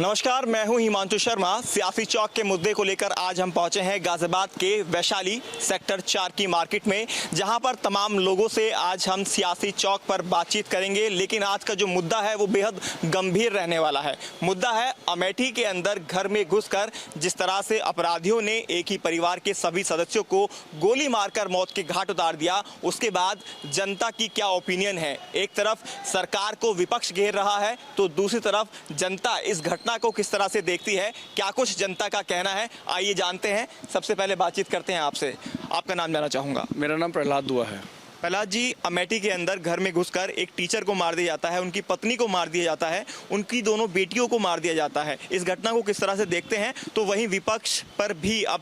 नमस्कार, मैं हूं हिमांशु शर्मा। सियासी चौक के मुद्दे को लेकर आज हम पहुंचे हैं गाजियाबाद के वैशाली सेक्टर 4 की मार्केट में, जहां पर तमाम लोगों से आज हम सियासी चौक पर बातचीत करेंगे। लेकिन आज का जो मुद्दा है वो बेहद गंभीर रहने वाला है। मुद्दा है अमेठी के अंदर घर में घुसकर जिस तरह से अपराधियों ने एक ही परिवार के सभी सदस्यों को गोली मारकर मौत के घाट उतार दिया। उसके बाद जनता की क्या ओपिनियन है। एक तरफ सरकार को विपक्ष घेर रहा है तो दूसरी तरफ जनता इस घटना को किस तरह से देखती है, क्या कुछ जनता का कहना है, आइए जानते हैं। सबसे पहले बातचीत करते हैं आपसे। आपका नाम जानना चाहूंगा। मेरा नाम प्रहलाद दुआ है। प्रहलाद जी, अमेठी के अंदर घर में घुसकर एक टीचर को मार दिया जाता है, उनकी पत्नी को मार दिया जाता है, उनकी दोनों बेटियों को मार दिया जाता है। इस घटना को किस तरह से देखते हैं? तो वहीं विपक्ष पर भी अब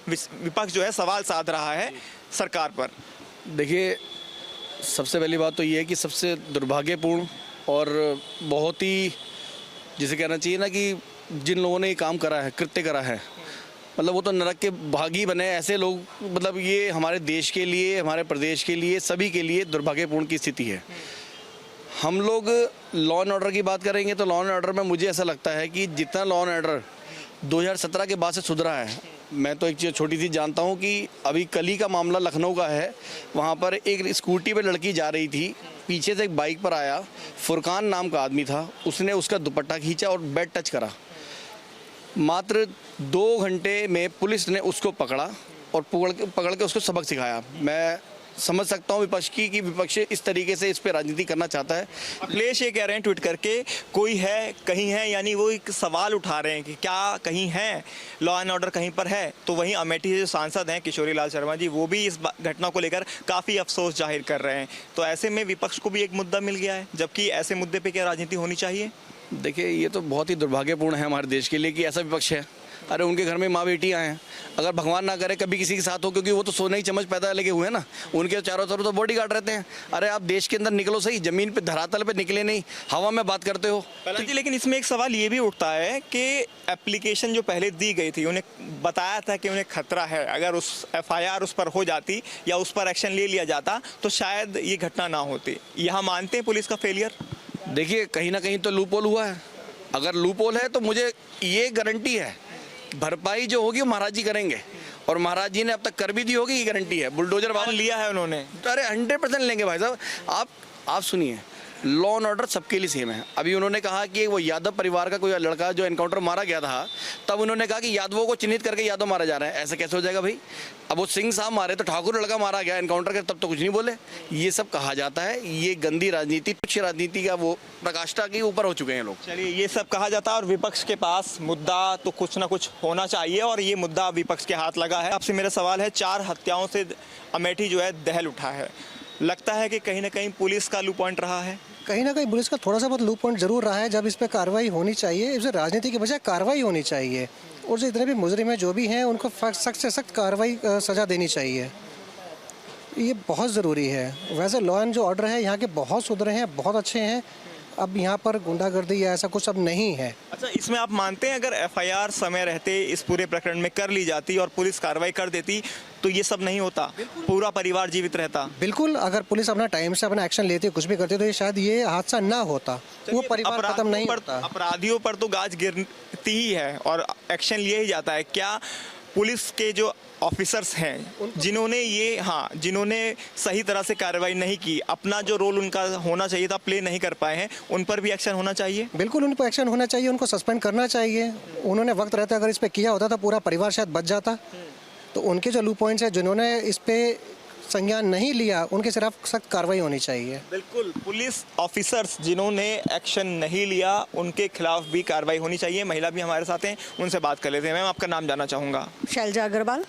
विपक्ष जो है सवाल साध रहा है सरकार पर। देखिए, सबसे पहली बात तो ये है कि सबसे दुर्भाग्यपूर्ण और बहुत ही जिसे कहना चाहिए ना कि जिन लोगों ने ये काम करा है, कृत्य करा है, मतलब वो तो नरक के भागी बने ऐसे लोग। मतलब ये हमारे देश के लिए, हमारे प्रदेश के लिए, सभी के लिए दुर्भाग्यपूर्ण की स्थिति है। हम लोग लॉ एंड ऑर्डर की बात करेंगे तो लॉ एंड ऑर्डर में मुझे ऐसा लगता है कि जितना लॉ एंड ऑर्डर 2017 के बाद से सुधरा है, मैं तो एक चीज़ छोटी सी जानता हूँ कि अभी कल ही का मामला लखनऊ का है। वहाँ पर एक स्कूटी पे लड़की जा रही थी, पीछे से एक बाइक पर आया, फुरकान नाम का आदमी था, उसने उसका दुपट्टा खींचा और बेड टच करा। मात्र 2 घंटे में पुलिस ने उसको पकड़ा और पकड़ के उसको सबक सिखाया। मैं समझ सकता हूँ विपक्ष की कि विपक्ष इस तरीके से इस पे राजनीति करना चाहता है। अखिलेश ये कह रहे हैं ट्वीट करके, कोई है कहीं है, यानी वो एक सवाल उठा रहे हैं कि क्या कहीं है, लॉ एंड ऑर्डर कहीं पर है। तो वहीं अमेठी से जो सांसद हैं किशोरी लाल शर्मा जी, वो भी इस घटना को लेकर काफ़ी अफसोस जाहिर कर रहे हैं। तो ऐसे में विपक्ष को भी एक मुद्दा मिल गया है, जबकि ऐसे मुद्दे पर क्या राजनीति होनी चाहिए? देखिए, ये तो बहुत ही दुर्भाग्यपूर्ण है हमारे देश के लिए कि ऐसा विपक्ष है। अरे उनके घर में माँ बेटियाँ हैं, अगर भगवान ना करे कभी किसी के साथ हो, क्योंकि वो तो सोने की चम्मच पैदा लेके हुए हैं ना, उनके चारों तरफ तो बॉडी गार्ड रहते हैं। अरे आप देश के अंदर निकलो सही, जमीन पे धरातल पे निकले नहीं, हवा में बात करते हो। जी, लेकिन इसमें एक सवाल ये भी उठता है कि एप्लीकेशन जो पहले दी गई थी, उन्हें बताया था कि उन्हें खतरा है, अगर उस FIR उस पर हो जाती या उस पर एक्शन ले लिया जाता तो शायद ये घटना ना होती। यहाँ मानते हैं पुलिस का फेलियर? देखिए, कहीं ना कहीं तो लूपोल हुआ है। अगर लूपोल है तो मुझे ये गारंटी है भरपाई जो होगी वो महाराज जी करेंगे, और महाराज जी ने अब तक कर भी दी होगी, ये गारंटी है। बुलडोजर वाहन लिया है उन्होंने। अरे 100% लेंगे भाई साहब। आप सुनिए, लॉ एंड ऑर्डर सबके लिए सेम है। अभी उन्होंने कहा कि वो यादव परिवार का कोई लड़का जो एनकाउंटर मारा गया था, तब उन्होंने कहा कि यादवों को चिन्हित करके यादव मारा जा रहा है। ऐसा कैसे हो जाएगा भाई? अब वो सिंह साहब मारे तो ठाकुर लड़का मारा गया एनकाउंटर कर, तब तो कुछ नहीं बोले। ये सब कहा जाता है, ये गंदी राजनीति, तुच्छ राजनीति का वो प्रकाष्ठा के ऊपर हो चुके हैं लोग। चलिए, ये सब कहा जाता है और विपक्ष के पास मुद्दा तो कुछ ना कुछ होना चाहिए, और ये मुद्दा विपक्ष के हाथ लगा है। आपसे मेरा सवाल है, 4 हत्याओं से अमेठी जो है दहल उठा है, लगता है कि कहीं ना कहीं पुलिस का लू पॉइंट रहा है? कहीं ना कहीं पुलिस का थोड़ा सा बहुत लू पॉइंट जरूर रहा है। जब इस पर कार्रवाई होनी चाहिए, इस राजनीति के बजाय कार्रवाई होनी चाहिए, और जो इतने भी मुजरिम हैं जो भी हैं उनको सख्त से सख्त कार्रवाई सज़ा देनी चाहिए। ये बहुत ज़रूरी है। वैसे लॉ एंड जो ऑर्डर है यहाँ के बहुत सुधरे हैं, बहुत अच्छे हैं। अब यहाँ पर गुंडागर्दी या ऐसा कुछ अब नहीं है। अच्छा, इसमें आप मानते हैं अगर FIR समय रहते इस पूरे प्रकरण में कर ली जाती और पुलिस कार्रवाई कर देती तो ये सब नहीं होता, पूरा परिवार जीवित रहता? बिल्कुल, अगर पुलिस अपना टाइम से अपना एक्शन लेती, कुछ भी करती तो ये शायद ये हादसा ना होता, वो परिवार खत्म नहीं होता। अपराधियों पर तो गाज गिरती ही है और एक्शन लिया ही जाता है। क्या पुलिस के जो ऑफिसर्स हैं जिन्होंने सही तरह से कार्रवाई नहीं की, अपना जो रोल उनका होना चाहिए था प्ले नहीं कर पाए हैं, उन पर भी एक्शन होना चाहिए? बिल्कुल, उन पर एक्शन होना चाहिए, उनको सस्पेंड करना चाहिए। उन्होंने वक्त रहते अगर इस पे किया होता तो पूरा परिवार शायद बच जाता। तो उनके जो लू पॉइंट्स हैं, जिन्होंने इस पे संज्ञान नहीं लिया, उनके सिर्फ सख्त कार्रवाई होनी चाहिए। बिल्कुल, पुलिस ऑफिसर्स जिन्होंने एक्शन नहीं लिया उनके खिलाफ भी कार्रवाई होनी चाहिए। महिला भी हमारे साथ हैं, उनसे बात कर लेते हैं। मैम, आपका नाम जानना चाहूँगा। शैलजा अग्रवाल।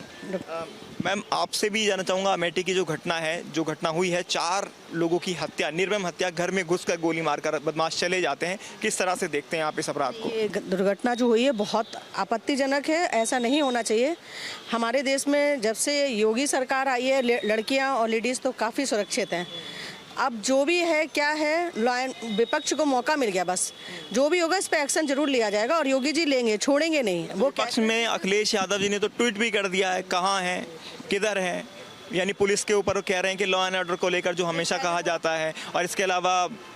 मैम, आपसे भी जानना चाहूँगा, अमेठी की जो घटना हुई है, 4 लोगों की हत्या, निर्मम हत्या, घर में घुसकर गोली मारकर बदमाश चले जाते हैं, किस तरह से देखते हैं आप इस अपराध को? ये दुर्घटना जो हुई है बहुत आपत्तिजनक है, ऐसा नहीं होना चाहिए। हमारे देश में जब से योगी सरकार आई है, लड़कियां और लेडीज़ तो काफ़ी सुरक्षित हैं। अब जो भी है क्या है, विपक्ष को मौका मिल गया, बस जो भी होगा इस पे एक्शन जरूर लिया जाएगा और योगी जी लेंगे, छोड़ेंगे नहीं। वो विपक्ष में अखिलेश यादव जी ने तो ट्वीट भी कर दिया है, कहाँ हैं, किधर हैं? यानी पुलिस के ऊपर वो कह रहे हैं कि लॉ एंड ऑर्डर को लेकर जो हमेशा कहा जाता है, और इसके अलावा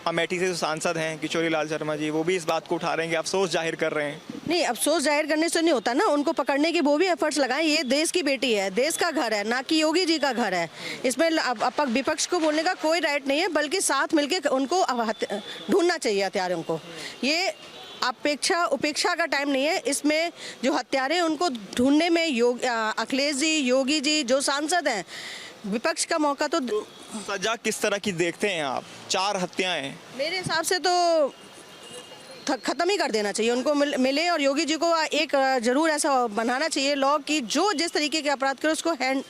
अमेठी से जो सांसद हैं किशोरी लाल शर्मा जी, वो भी इस बात को उठा रहे हैं कि अफसोस जाहिर कर रहे हैं। नहीं, अफसोस जाहिर करने से नहीं होता ना, उनको पकड़ने की वो भी एफर्ट्स लगाएं। ये देश की बेटी है, देश का घर है, ना कि योगी जी का घर है। इसमें विपक्ष को बोलने का कोई राइट नहीं है, बल्कि साथ मिलकर उनको ढूंढना चाहिए हत्यारों को। ये उपेक्षा का टाइम नहीं है। इसमें जो हत्यारे हैं उनको ढूंढने में अखिलेश जी, योगी जी, जो सांसद हैं, विपक्ष का मौका तो सजा किस तरह की देखते हैं आप? 4 हत्याएं, मेरे हिसाब से तो खत्म ही कर देना चाहिए उनको, मिले। और योगी जी को एक जरूर ऐसा बनाना चाहिए लॉ की, जो जिस तरीके के अपराध करे उसको हैंड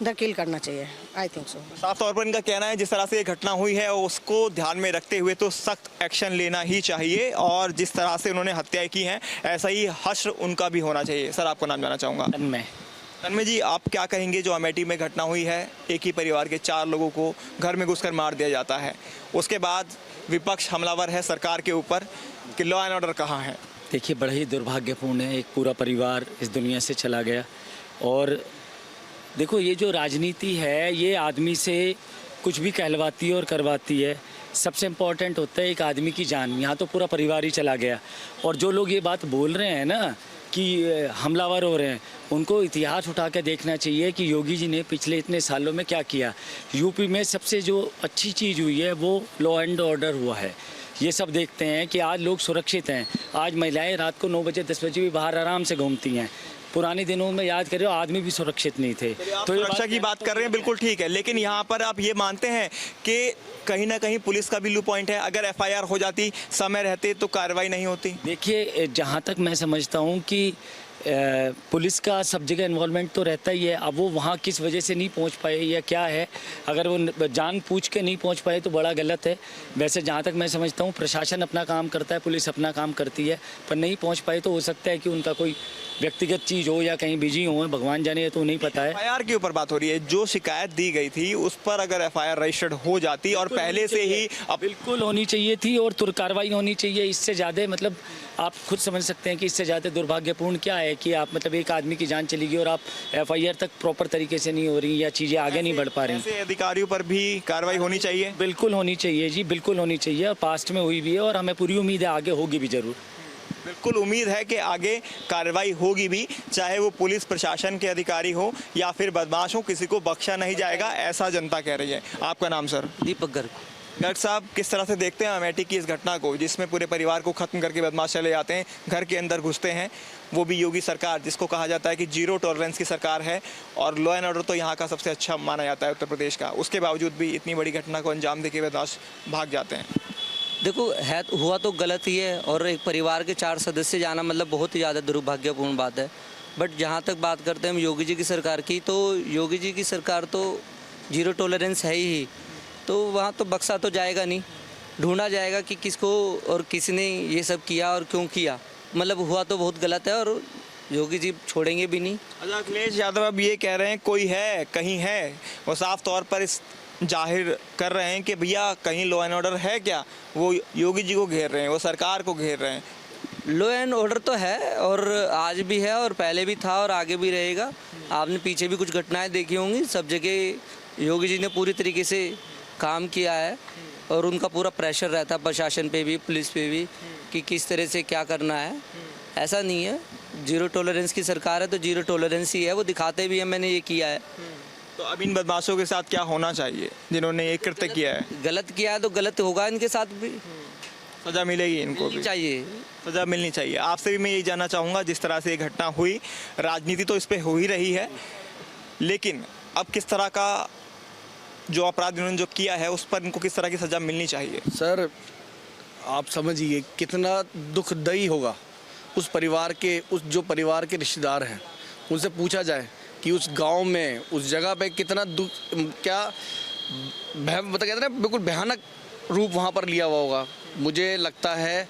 द किल करना चाहिए। I think so. साफ तौर पर इनका कहना है जिस तरह से ये घटना हुई है उसको ध्यान में रखते हुए तो सख्त एक्शन लेना ही चाहिए, और जिस तरह से उन्होंने हत्याएं की हैं ऐसा ही हश्र उनका भी होना चाहिए। सर, आपको नाम जानना चाहूँगा। तन्मय जी, आप क्या कहेंगे? जो अमेठी में घटना हुई है, एक ही परिवार के 4 लोगों को घर में घुसकर मार दिया जाता है, उसके बाद विपक्ष हमलावर है सरकार के ऊपर कि लॉ एंड ऑर्डर कहाँ है? देखिए, बड़ा ही दुर्भाग्यपूर्ण है, एक पूरा परिवार इस दुनिया से चला गया। और देखो, ये जो राजनीति है ये आदमी से कुछ भी कहलवाती है और करवाती है। सबसे इम्पोर्टेंट होता है एक आदमी की जान। यहाँ तो पूरा परिवार ही चला गया। और जो लोग ये बात बोल रहे हैं ना कि हमलावर हो रहे हैं, उनको इतिहास उठा के देखना चाहिए कि योगी जी ने पिछले इतने सालों में क्या किया। यूपी में सबसे जो अच्छी चीज़ हुई है वो लॉ एंड ऑर्डर हुआ है। ये सब देखते हैं कि आज लोग सुरक्षित हैं। आज महिलाएं रात को 9 बजे 10 बजे भी बाहर आराम से घूमती हैं। पुराने दिनों में याद करें आदमी भी सुरक्षित नहीं थे। तो सुरक्षा की बात कर रहे हैं, बिल्कुल ठीक है, लेकिन यहाँ पर आप ये मानते हैं कि कहीं ना कहीं पुलिस का भी लू पॉइंट है? अगर एफआईआर हो जाती समय रहते तो कार्रवाई नहीं होती? देखिए, जहाँ तक मैं समझता हूँ कि पुलिस का सब जगह इन्वॉल्वमेंट तो रहता ही है। अब वो वहाँ किस वजह से नहीं पहुँच पाए या क्या है, अगर वो जान पूछ के नहीं पहुँच पाए तो बड़ा गलत है। वैसे जहाँ तक मैं समझता हूँ प्रशासन अपना काम करता है, पुलिस अपना काम करती है, पर नहीं पहुँच पाए तो हो सकता है कि उनका कोई व्यक्तिगत चीज़ हो या कहीं बिजी हो, भगवान जाने, तो नहीं पता है। एफआईआर के ऊपर बात हो रही है। जो शिकायत दी गई थी उस पर अगर एफआईआर रजिस्टर्ड हो जाती और पहले से ही बिल्कुल होनी चाहिए थी और तुरंत कार्रवाई होनी चाहिए। इससे ज़्यादा मतलब आप खुद समझ सकते हैं कि इससे ज़्यादा दुर्भाग्यपूर्ण क्या है कि आप मतलब एक आदमी की जान चली गई और आप एफआईआर तक प्रॉपर तरीके से नहीं हो रही या चीज़ें आगे नहीं बढ़ पा रही। ऐसे अधिकारियों पर भी कार्रवाई होनी चाहिए। बिल्कुल होनी चाहिए जी, बिल्कुल होनी चाहिए, और पास्ट में हुई भी है और हमें पूरी उम्मीद है आगे होगी भी ज़रूर। बिल्कुल उम्मीद है कि आगे कार्रवाई होगी भी, चाहे वो पुलिस प्रशासन के अधिकारी हो या फिर बदमाश हो, किसी को बख्शा नहीं जाएगा, ऐसा जनता कह रही है। आपका नाम सर? दीपक गर्ग। डॉक्टर साहब, किस तरह से देखते हैं अमेठी की इस घटना को, जिसमें पूरे परिवार को खत्म करके बदमाश चले जाते हैं, घर के अंदर घुसते हैं, वो भी योगी सरकार जिसको कहा जाता है कि जीरो टॉलरेंस की सरकार है, और लॉ एंड ऑर्डर तो यहाँ का सबसे अच्छा माना जाता है उत्तर प्रदेश का, उसके बावजूद भी इतनी बड़ी घटना को अंजाम देके बदमाश भाग जाते हैं? देखो, है हुआ तो गलत ही है, और एक परिवार के 4 सदस्य जाना मतलब बहुत ही ज़्यादा दुर्भाग्यपूर्ण बात है। बट जहाँ तक बात करते हैं हम योगी जी की सरकार की, तो योगी जी की सरकार तो जीरो टॉलरेंस है ही, तो वहाँ तो बख्शा तो जाएगा नहीं, ढूंढा जाएगा कि किसको और किसने ये सब किया और क्यों किया। मतलब हुआ तो बहुत गलत है और योगी जी छोड़ेंगे भी नहीं। अच्छा, अखिलेश यादव अब ये कह रहे हैं कोई है कहीं है, वो साफ तौर पर इस जाहिर कर रहे हैं कि भैया कहीं लॉ एंड ऑर्डर है क्या। वो योगी जी को घेर रहे हैं, वो सरकार को घेर रहे हैं। लॉ एंड ऑर्डर तो है, और आज भी है और पहले भी था और आगे भी रहेगा। आपने पीछे भी कुछ घटनाएं देखी होंगी, सब जगह योगी जी ने पूरी तरीके से काम किया है, और उनका पूरा प्रेशर रहता है प्रशासन पे भी, पुलिस पे भी, कि किस तरह से क्या करना है। ऐसा नहीं है, जीरो टॉलरेंस की सरकार है तो जीरो टॉलरेंस ही है, वो दिखाते भी हैं मैंने ये किया है। तो अब इन बदमाशों के साथ क्या होना चाहिए जिन्होंने ये कृत्य किया है? गलत किया है तो गलत होगा इनके साथ भी, सजा मिलेगी इनको भी, चाहिए सजा मिलनी चाहिए। आपसे भी मैं यही जानना चाहूँगा, जिस तरह से ये घटना हुई, राजनीति तो इस पर हो ही रही है, लेकिन अब किस तरह का जो अपराध इन्होंने जो किया है उस पर इनको किस तरह की सजा मिलनी चाहिए? सर, आप समझिए कितना दुखदाई होगा उस परिवार के, उस जो परिवार के रिश्तेदार हैं, उनसे पूछा जाए कि उस गांव में, उस जगह पे कितना दुख, क्या मतलब कहते हैं ना, बिल्कुल भयानक रूप वहाँ पर लिया हुआ होगा। मुझे लगता है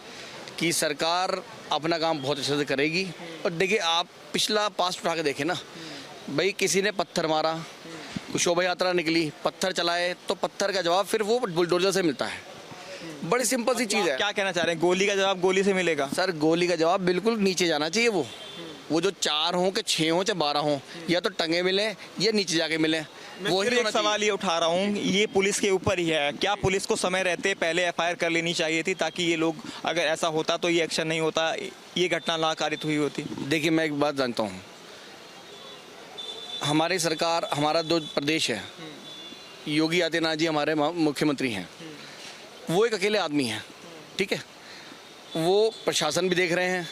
कि सरकार अपना काम बहुत अच्छे से करेगी। और देखिए, आप पिछला पास्ट उठा के देखें ना भाई, किसी ने पत्थर मारा, शोभा यात्रा निकली, पत्थर चलाए, तो पत्थर का जवाब फिर वो बुलडोजर से मिलता है। बड़ी सिंपल सी चीज़ है। क्या कहना चाह रहे हैं, गोली का जवाब गोली से मिलेगा? सर, गोली का जवाब बिल्कुल नीचे जाना चाहिए। वो जो 4 हों कि 6 हों चाहे 12 हों, या तो टंगे मिले या नीचे जाके मिले। मैं वो ही फिर एक होना सवाल ये उठा रहा हूँ, ये पुलिस के ऊपर ही है, क्या पुलिस को समय रहते पहले एफआईआर कर लेनी चाहिए थी, ताकि ये लोग, अगर ऐसा होता तो ये एक्शन नहीं होता, ये घटना ना कारित हुई होती? देखिए, मैं एक बात जानता हूँ, हमारी सरकार, हमारा जो प्रदेश है, योगी आदित्यनाथ जी हमारे मुख्यमंत्री हैं, वो एक अकेले आदमी हैं, ठीक है। वो प्रशासन भी देख रहे हैं,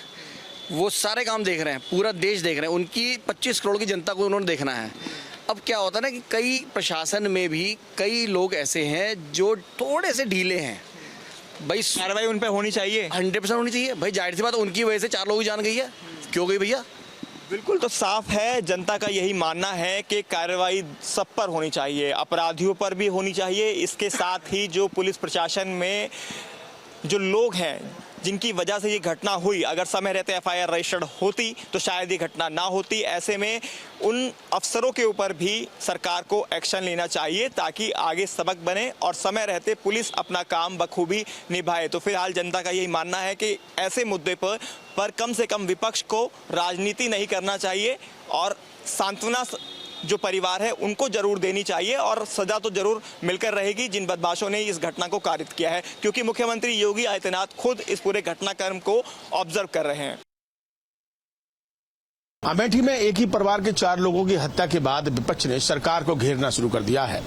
वो सारे काम देख रहे हैं, पूरा देश देख रहे हैं, उनकी 25 करोड़ की जनता को उन्होंने देखना है। अब क्या होता है ना कि कई प्रशासन में भी कई लोग ऐसे हैं जो थोड़े से ढीले हैं। भाई कार्रवाई उन पर होनी चाहिए, 100% होनी चाहिए। भाई जाहिर सी बात, उनकी वजह से 4 लोगों की जान गई है, क्यों गई भैया? बिल्कुल। तो साफ है, जनता का यही मानना है कि कार्रवाई सब पर होनी चाहिए, अपराधियों पर भी होनी चाहिए। इसके साथ ही जो पुलिस प्रशासन में जो लोग हैं जिनकी वजह से ये घटना हुई, अगर समय रहते एफआईआर रजिस्टर्ड होती तो शायद ये घटना ना होती। ऐसे में उन अफसरों के ऊपर भी सरकार को एक्शन लेना चाहिए, ताकि आगे सबक बने और समय रहते पुलिस अपना काम बखूबी निभाए। तो फिलहाल जनता का यही मानना है कि ऐसे मुद्दे पर कम से कम विपक्ष को राजनीति नहीं करना चाहिए और सांत्वना जो परिवार है उनको जरूर देनी चाहिए, और सजा तो जरूर मिलकर रहेगी जिन बदमाशों ने इस घटना को कारित किया है, क्योंकि मुख्यमंत्री योगी आदित्यनाथ खुद इस पूरे घटनाक्रम को ऑब्जर्व कर रहे हैं। अमेठी में एक ही परिवार के 4 लोगों की हत्या के बाद विपक्ष ने सरकार को घेरना शुरू कर दिया है।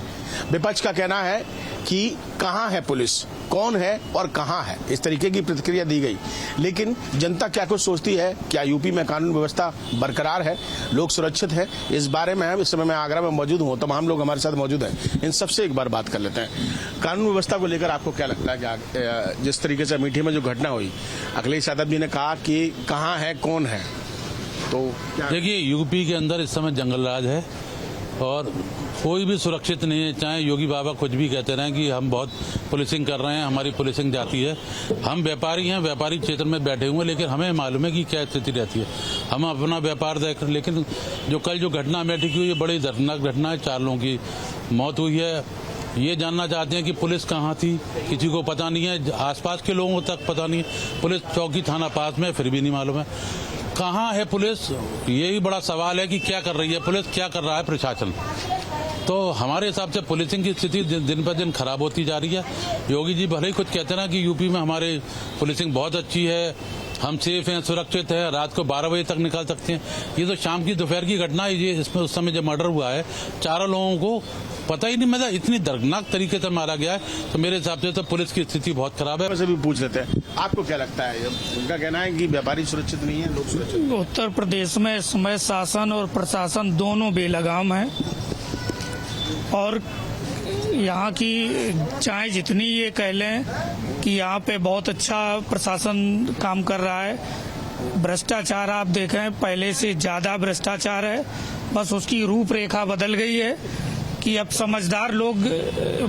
विपक्ष का कहना है कि कहां है पुलिस, कौन है और कहां है, इस तरीके की प्रतिक्रिया दी गई। लेकिन जनता क्या कुछ सोचती है? क्या यूपी में कानून व्यवस्था बरकरार है, लोग सुरक्षित हैं? इस बारे में इस समय मैं आगरा में मौजूद हूं, तमाम लोग हमारे साथ मौजूद हैं। इन सबसे एक बार बात कर लेते हैं। कानून व्यवस्था को लेकर आपको क्या लगता है कि जिस तरीके से अमेठी में जो घटना हुई, अखिलेश यादव जी ने कहा कि कहां है, कौन है, तो देखिए, यूपी के अंदर इस समय जंगल राज है और कोई भी सुरक्षित नहीं है। चाहे योगी बाबा कुछ भी कहते रहें कि हम बहुत पुलिसिंग कर रहे हैं, हमारी पुलिसिंग जाती है। हम व्यापारी हैं, व्यापारी क्षेत्र में बैठे हुए हैं, लेकिन हमें मालूम है कि क्या स्थिति रहती है। हम अपना व्यापार देख, लेकिन जो कल जो घटना अमेठी की हुई है, बड़ी दर्दनाक घटना है। 4 लोगों की मौत हुई है। ये जानना चाहते हैं कि पुलिस कहाँ थी, किसी को पता नहीं है, आसपास के लोगों तक पता नहीं है। पुलिस चौकी थाना पास में, फिर भी नहीं मालूम है कहाँ है पुलिस। यही बड़ा सवाल है कि क्या कर रही है पुलिस, क्या कर रहा है प्रशासन। तो हमारे हिसाब से पुलिसिंग की स्थिति दिन पर दिन खराब होती जा रही है। योगी जी भले ही कुछ कहते हैं ना कि यूपी में हमारे पुलिसिंग बहुत अच्छी है, हम सेफ हैं, सुरक्षित है, रात को 12 बजे तक निकाल सकते हैं। ये तो शाम की दोपहर की घटना है। ये इसमें उस समय जब मर्डर हुआ है, 4 लोगों को पता ही नहीं, मतलब इतनी दर्दनाक तरीके से मारा गया है। तो मेरे हिसाब से तो पुलिस की स्थिति बहुत खराब है। वैसे भी पूछ लेते हैं, आपको क्या लगता है? उनका कहना है कि व्यापारी सुरक्षित नहीं है, लोग सुरक्षित। उत्तर प्रदेश में इस समय शासन और प्रशासन दोनों बेलगाम हैं और यहाँ की चाहे जितनी ये कह लें कि यहाँ पे बहुत अच्छा प्रशासन काम कर रहा है। भ्रष्टाचार आप देखें, पहले से ज़्यादा भ्रष्टाचार है, बस उसकी रूपरेखा बदल गई है कि अब समझदार लोग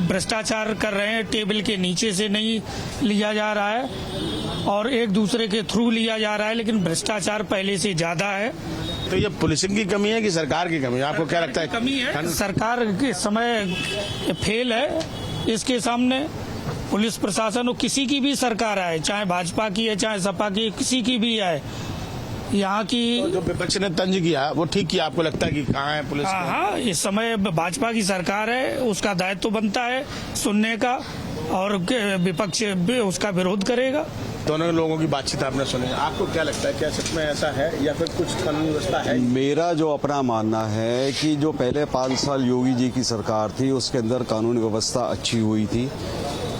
भ्रष्टाचार कर रहे हैं। टेबल के नीचे से नहीं लिया जा रहा है और एक दूसरे के थ्रू लिया जा रहा है, लेकिन भ्रष्टाचार पहले से ज़्यादा है। तो ये पुलिसिंग की कमी है कि सरकार की कमी है? आपको क्या लगता है? कमी है, सरकार के समय फेल है। इसके सामने पुलिस प्रशासन और किसी की भी सरकार आए, चाहे भाजपा की है, चाहे सपा की, किसी की भी आए, यहाँ की तो जो विपक्ष ने तंज किया वो ठीक किया, आपको लगता है कि कहाँ है पुलिस? हाँ, इस समय भाजपा की सरकार है, उसका दायित्व बनता है सुनने का और विपक्ष भी उसका विरोध करेगा। दोनों लोगों की बातचीत आपने सुनी, आपको क्या लगता है, क्या सच में ऐसा है या फिर कुछ कानून व्यवस्था है? मेरा जो अपना मानना है कि जो पहले 5 साल योगी जी की सरकार थी उसके अंदर कानून व्यवस्था अच्छी हुई थी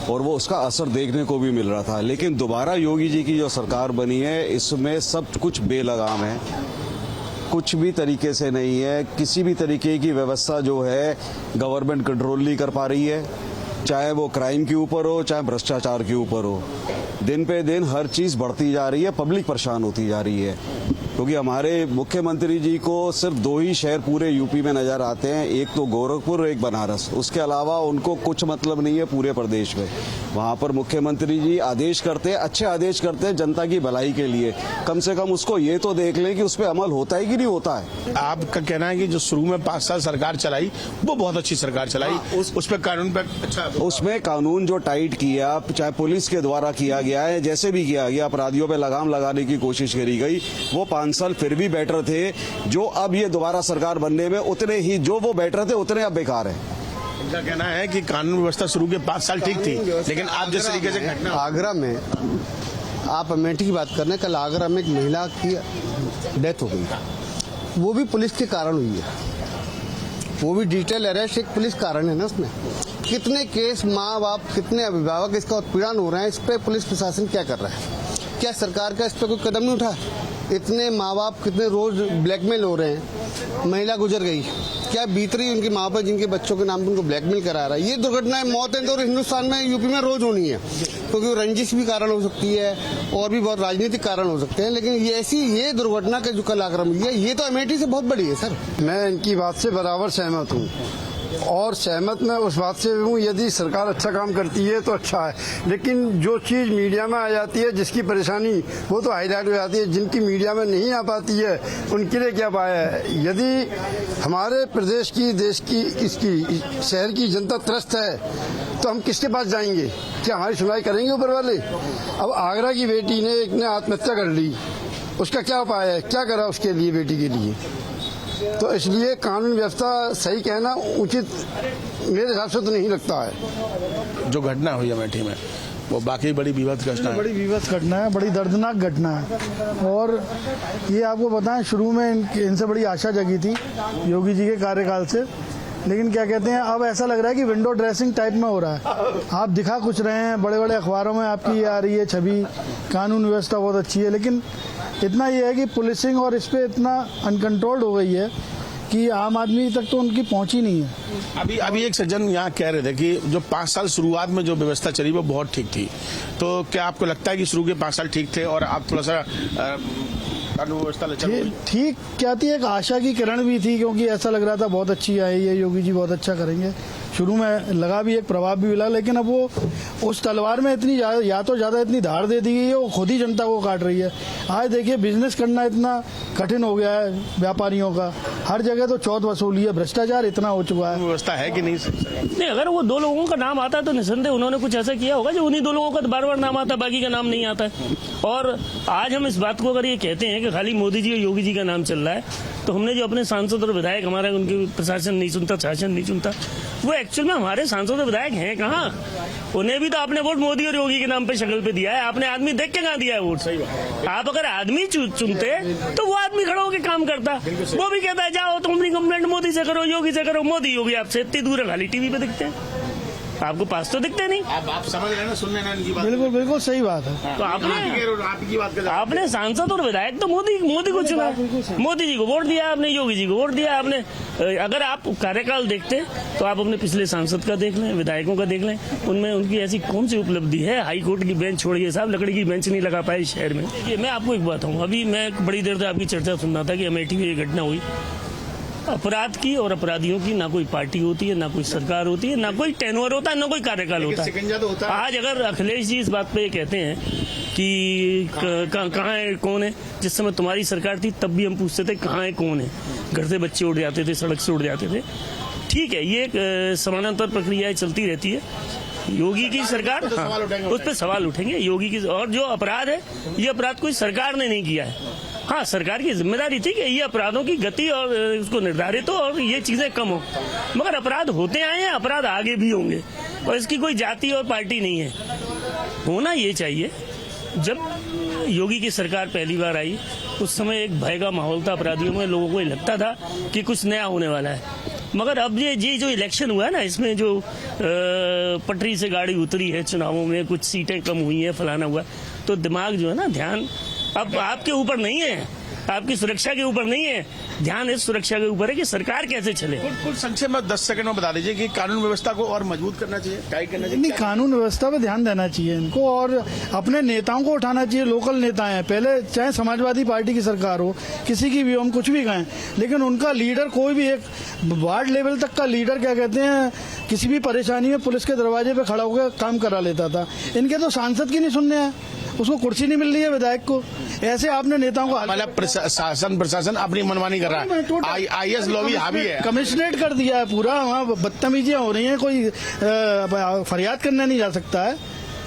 और वो उसका असर देखने को भी मिल रहा था। लेकिन दोबारा योगी जी की जो सरकार बनी है इसमें सब कुछ बेलगाम है, कुछ भी तरीके से नहीं है। किसी भी तरीके की व्यवस्था जो है गवर्नमेंट कंट्रोल नहीं कर पा रही है, चाहे वो क्राइम के ऊपर हो, चाहे भ्रष्टाचार के ऊपर हो। दिन पे दिन हर चीज़ बढ़ती जा रही है, पब्लिक परेशान होती जा रही है। क्योंकि हमारे मुख्यमंत्री जी को सिर्फ 2 ही शहर पूरे यूपी में नजर आते हैं, एक तो गोरखपुर, एक बनारस। उसके अलावा उनको कुछ मतलब नहीं है पूरे प्रदेश में। वहाँ पर मुख्यमंत्री जी आदेश करते हैं, अच्छे आदेश करते हैं जनता की भलाई के लिए। कम से कम उसको ये तो देख लें कि उस पर अमल होता है कि नहीं होता है। आपका कहना है कि जो शुरू में 5 साल सरकार चलाई वो बहुत अच्छी सरकार चलाई, उस पर कानून पर अच्छा, उसमें कानून जो टाइट किया, चाहे पुलिस के द्वारा किया गया, गया है, जैसे भी किया गया अपराधियों पे लगाम लगाने की कोशिश करी गई, वो 5 साल फिर भी बेटर थे। जो अब ये दोबारा सरकार बनने में उतने ही जो वो बेटर थे उतने अब बेकार है। इनका कहना है कि कानून व्यवस्था शुरू के 5 साल ठीक थी, लेकिन आप जिस तरीके से घटना आगरा में, आप अमेठी की बात कर रहे हैं, कल आगरा में एक महिला की डेथ हो गई, वो भी पुलिस के कारण हुई है। वो भी डिजिटल अरेस्ट एक पुलिस कारण है ना। उसमें कितने केस माँ बाप, कितने अभिभावक इसका उत्पीड़न हो रहे हैं, इस पर पुलिस प्रशासन क्या कर रहा है? क्या सरकार का इस पर कोई कदम नहीं उठा? इतने माँ बाप कितने रोज ब्लैकमेल हो रहे हैं। महिला गुजर गई, क्या बीत रही उनकी माँ बाप जिनके बच्चों के नाम पर उनको ब्लैकमेल करा रहा है। ये दुर्घटनाएं, मौतें तो हिंदुस्तान में, यूपी में रोज होनी है, क्योंकि रंजिश भी कारण हो सकती है और भी बहुत राजनीतिक कारण हो सकते हैं। लेकिन ये दुर्घटना का जो कल आगरा में हुई है, ये तो अमेठी से बहुत बड़ी है सर। मैं इनकी बात से बराबर सहमत हूँ, और सहमत मैं उस बात से हूँ, यदि सरकार अच्छा काम करती है तो अच्छा है, लेकिन जो चीज़ मीडिया में आ जाती है, जिसकी परेशानी वो तो हाईलाइट हो जाती है, जिनकी मीडिया में नहीं आ पाती है उनके लिए क्या पाया है। यदि हमारे प्रदेश की, देश की, इसकी शहर की जनता त्रस्त है तो हम किसके पास जाएंगे? क्या हमारी सुनवाई करेंगे ऊपर वाले? अब आगरा की बेटी ने एक ने आत्महत्या कर ली, उसका क्या उपाय है? क्या करा उसके लिए, बेटी के लिए? तो इसलिए कानून व्यवस्था सही कहना उचित मेरे हिसाब से तो नहीं लगता है। जो घटना हुई अमेठी में वो बाकी बड़ी विभत्स घटना है, बड़ी विभत्स घटना है, बड़ी दर्दनाक घटना है। और ये आपको बताएं, शुरू में इनसे बड़ी आशा जगी थी योगी जी के कार्यकाल से, लेकिन क्या कहते हैं, अब ऐसा लग रहा है कि विंडो ड्रेसिंग टाइप में हो रहा है। आप दिखा कुछ रहे हैं, बड़े बड़े अखबारों में आपकी ये आ रही है छवि, कानून व्यवस्था बहुत अच्छी है, लेकिन इतना ये है कि पुलिसिंग और इस पे इतना अनकंट्रोल्ड हो गई है कि आम आदमी तक तो उनकी पहुंच ही नहीं है। अभी एक सज्जन यहाँ कह रहे थे कि जो 5 साल शुरुआत में जो व्यवस्था चली वो बहुत ठीक थी, तो क्या आपको लगता है कि शुरू के 5 साल ठीक थे और आप थोड़ा सा कानून व्यवस्था ठीक क्या थी? एक आशा की किरण भी थी, क्योंकि ऐसा लग रहा था बहुत अच्छी आई है, योगी जी बहुत अच्छा करेंगे। शुरू में लगा भी, एक प्रभाव भी मिला, लेकिन अब वो उस तलवार में इतनी ज्यादा इतनी धार दे दी गई है, वो खुद ही जनता को काट रही है। आज देखिए, बिजनेस करना इतना कठिन हो गया है व्यापारियों का, हर जगह तो चौथ वसूली है, भ्रष्टाचार इतना हो चुका है। व्यवस्था है कि नहीं? नहीं, अगर वो 2 लोगों का नाम आता है तो निसंदेह उन्होंने कुछ ऐसा किया होगा जो उन्हीं 2 लोगों का बार बार नाम आता है, बाकी का नाम नहीं आता है। और आज हम इस बात को अगर ये कहते हैं कि खाली मोदी जी और योगी जी का नाम चल रहा है, तो हमने जो अपने सांसद और विधायक, हमारा उनके प्रशासन नहीं सुनता, शासन नहीं सुनता, वो एक्चुअल में हमारे सांसद और विधायक हैं कहाँ? उन्हें भी तो आपने वोट मोदी और योगी के नाम पे शक्ल पे दिया है, आपने आदमी देख के कहाँ दिया है वोट? सही बात। आप अगर आदमी चुनते तो वो आदमी खड़ा होकर काम करता, वो भी कहता है जाओ तुम अपनी कंप्लेंट मोदी से करो, योगी से करो। मोदी योगी आपसे इतनी दूर है, खाली टीवी पे दिखते हैं, आपको पास तो दिखते नहीं। आप समझ रहे हैं ना, सुन रहे हैं इनकी बात? बिल्कुल सही बात है। तो आपने सांसद और विधायक तो मोदी को चुना, मोदी जी को वोट दिया आपने, योगी जी को वोट दिया आपने। अगर आप कार्यकाल देखते तो आप अपने पिछले सांसद का देख लें, विधायकों का देख लें, उनमें उनकी ऐसी कौन सी उपलब्धि है? हाई कोर्ट की बेंच छोड़िए साहब, लकड़ी की बेंच नहीं लगा पाए शहर में। मैं आपको एक बात हूँ, अभी मैं बड़ी देर से आपकी चर्चा सुन रहा था कि अमेठी में ये घटना हुई। अपराध की और अपराधियों की ना कोई पार्टी होती है, ना कोई सरकार होती है, ना कोई टेन्योर होता है, ना कोई कार्यकाल होता है। आज अगर अखिलेश जी इस बात पे कहते हैं कि कहाँ है कौन है, जिस समय तुम्हारी सरकार थी तब भी हम पूछते थे कहाँ है कौन है, घर से बच्चे उड़ जाते थे, सड़क से उड़ जाते थे। ठीक है, ये समानांतर प्रक्रियाएं चलती रहती है। योगी की सरकार, उस पर सवाल उठेंगे योगी की। और जो अपराध है, ये अपराध कोई सरकार ने नहीं किया है। हाँ, सरकार की जिम्मेदारी थी कि ये अपराधों की गति और उसको निर्धारित हो और ये चीजें कम हो, मगर अपराध होते आए हैं, अपराध आगे भी होंगे, और इसकी कोई जाति और पार्टी नहीं है। होना ये चाहिए। जब योगी की सरकार पहली बार आई उस समय एक भय का माहौल था अपराधियों में, लोगों को लगता था कि कुछ नया होने वाला है। मगर अब ये जो इलेक्शन हुआ है ना, इसमें जो पटरी से गाड़ी उतरी है चुनावों में, कुछ सीटें कम हुई हैं, फलाना हुआ, तो दिमाग जो है ना, ध्यान अब आपके ऊपर नहीं है, आपकी सुरक्षा के ऊपर नहीं है, ध्यान इस सुरक्षा के ऊपर है कि सरकार कैसे चले। कुछ संक्षेप में 10 सेकंड में बता दीजिए कि कानून व्यवस्था को और मजबूत करना चाहिए, टाइट करना चाहिए। नहीं, कानून व्यवस्था पे ध्यान देना चाहिए इनको, और अपने नेताओं को उठाना चाहिए। लोकल नेता हैं, पहले चाहे समाजवादी पार्टी की सरकार हो, किसी की भी, हम कुछ भी कहें, लेकिन उनका लीडर, कोई भी एक वार्ड लेवल तक का लीडर, क्या कहते हैं, किसी भी परेशानी में पुलिस के दरवाजे पे खड़ा होकर काम करा लेता था। इनके तो सांसद की नहीं सुनने हैं, उसको कुर्सी नहीं मिल रही है विधायक को। ऐसे आपने नेताओं को, मतलब प्रशासन अपनी मनमानी कर रहा है, आईएएस लॉबी हावी है, कमिश्नरेट कर दिया है पूरा, वहाँ बदतमीजियां हो रही हैं, कोई फरियाद करने नहीं जा सकता है।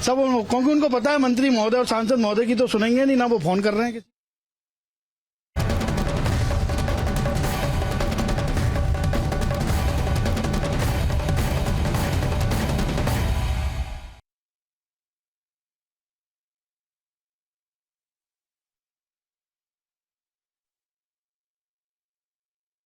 सब क्योंकि उनको पता है मंत्री महोदय और सांसद महोदय की तो सुनेंगे नहीं, ना वो फोन कर रहे हैं।